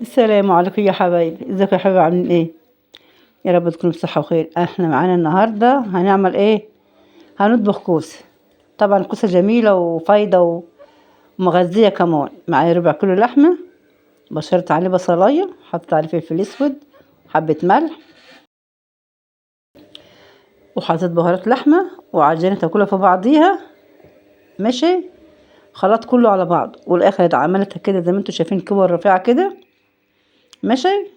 السلام عليكم يا حبايبي، ازيكم يا حبايبي عاملين ايه؟ يا رب تكونوا بصحة وخير. احنا معانا النهاردة هنعمل ايه؟ هنطبخ كوسة. طبعا كوسة جميلة وفايدة ومغذية كمان. معايا ربع كيلو لحمة، بشرت عليه بصلاية، حطيت عليه فلفل اسود، حبة ملح، وحطيت بهارات لحمة وعجينة تاكلها في بعضيها. ماشي، خلطت كله على بعض، والاخر عملتها كده زي ما انتوا شايفين كور رفيعة كده. ماشي،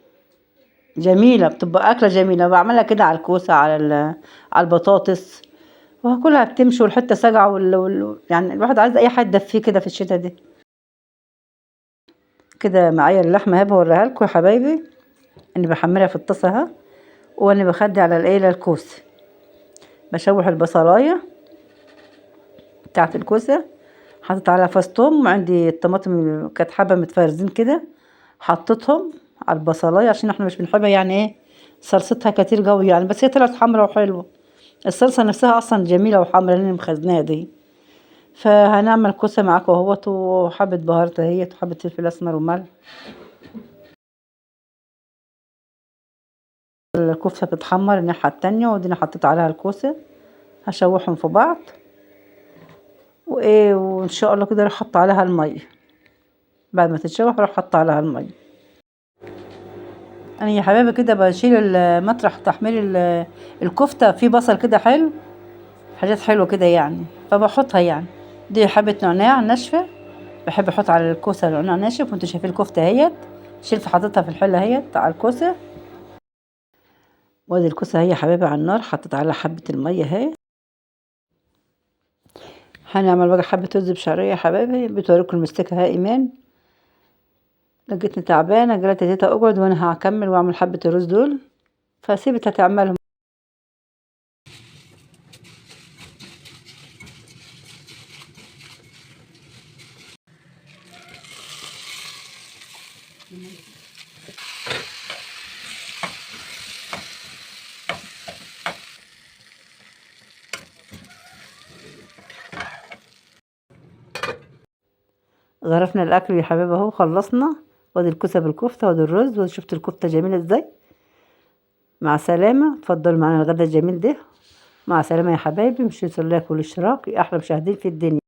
جميلة، بتبقى أكلة جميلة. بعملها كده على الكوسة، على البطاطس، وهاكلها بتمشي. والحتة ساقعة يعني الواحد عايز أي حاجة تدفيه كده في الشتا دي. كده معايا اللحمة اهي، بوريها لكم يا حبايبي. إني بحمرها في الطاسة اهي، وأنا بخدي على الكوسة. بشوح البصلاية بتاعت الكوسة، حطيت عليها فص توم، وعندي الطماطم كانت حبة متفرزين كده، حطيتهم على البصلاية عشان احنا مش بنحبها يعني ايه صلصتها كتير قوي يعني، بس هي طلعت حمرا وحلوة. الصلصة نفسها أصلا جميلة وحمرا اللي مخزناها دي. فهنعمل كوسة معاكم اهوت، وحبة بهارات اهيت، وحبة فلفل أسمر وملح. الكفتة بتتحمر الناحية التانية، ودينا حطيت عليها الكوسة، هشوحهم في بعض وايه، وان شاء الله كده راح احط عليها المية. بعد ما تتشوح راح احط عليها المية. انا يا حبايبي كده بشيل مطرح تحمير الكفتة في بصل كده حلو، حاجات حلوة كده يعني، فبحطها يعني. دي حبة نعناع ناشفة، بحب احط على الكوسة نعناع ناشف. وانتوا شايفين الكفتة اهيت، شلت حطيتها في الحلة اهيت على الكوسة. وادي الكوسة اهي يا حبايبي على النار، حطيت عليها حبة المية اهي. هنعمل بقى حبة رز بشعرية يا حبايبي، بتوريكم المستكة اهي ايمان. لقيتني تعبانة، قالت يا تيتا اقعد وانا هكمل واعمل حبة الرز دول، فسيبتها تعملهم. ظرفنا الاكل يا حبايبي اهو، خلصنا. وادي الكوسة بالكفتة، وادي الرز، وادي شفت الكفتة جميلة ازاي. مع السلامة، اتفضلوا معانا الغدا الجميل ده. مع السلامة يا حبايبي، مش تنسوا اللايك والاشتراك. احلى مشاهدين في الدنيا.